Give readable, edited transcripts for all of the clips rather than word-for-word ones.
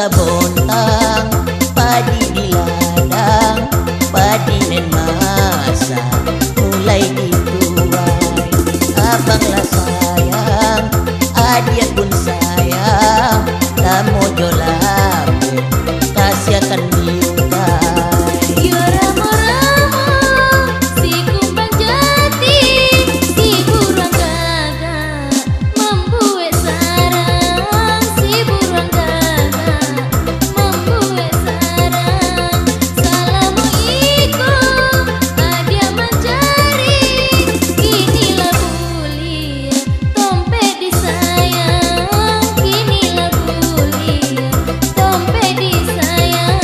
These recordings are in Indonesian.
bonta-bontang, padi di ladang, padi nen masa mulai dituai. Abanglah sayang, adik pun sayang, kamu jolape kasih akan diukai. Yo ramo-ramo si kumbang jati, si burung gagak membuat sarang, si burung gagak membuat sarang. Assalamualaikum adia mencari, inilah bulir dompet disayang, inilah bulir dompet disayang.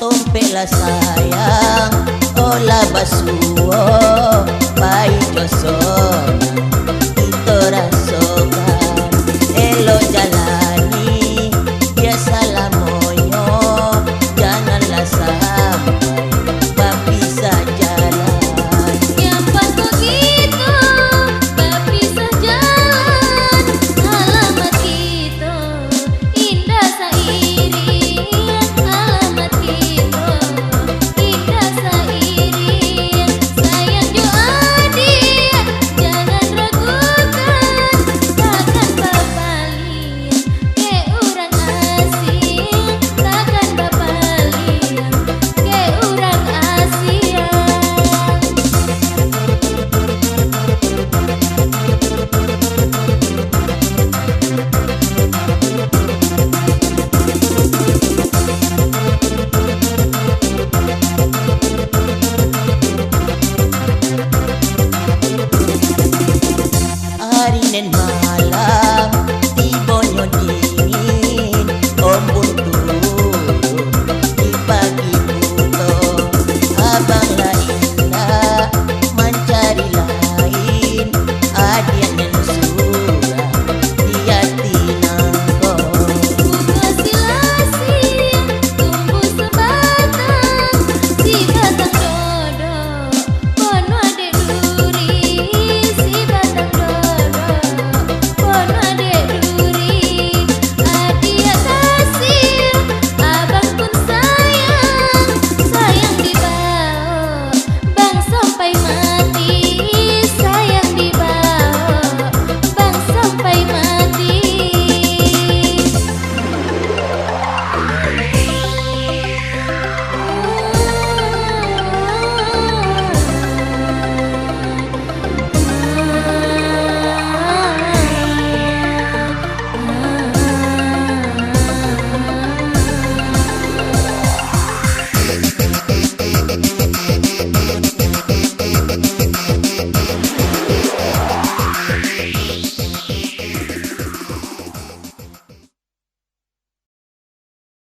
Tompela sayang, ola basuo, pai josona, ito rasokan, elo jalani, biasa lamoyo, janganlah sampai berpisah jalan. Yang pas begitu berpisah jalan, alamat kita indah seiring, alamat kita indah seiring. Sayang jo adik, jangan ragukan, takkan bapalin ke urang asing, takkan bapalin ke urang asing. Hari nen malam, tibonyo dingin, ombun turun di pagi buto. Abang lainlah mencari lain, adian nen surah di hati nangko. Bunga silasi tumbuh sebatang, si batang dodo pono adek duri, si batang dodo pono adek duri. Adia kasih, abang pun sayang, sayang dibawa bang sampai mana.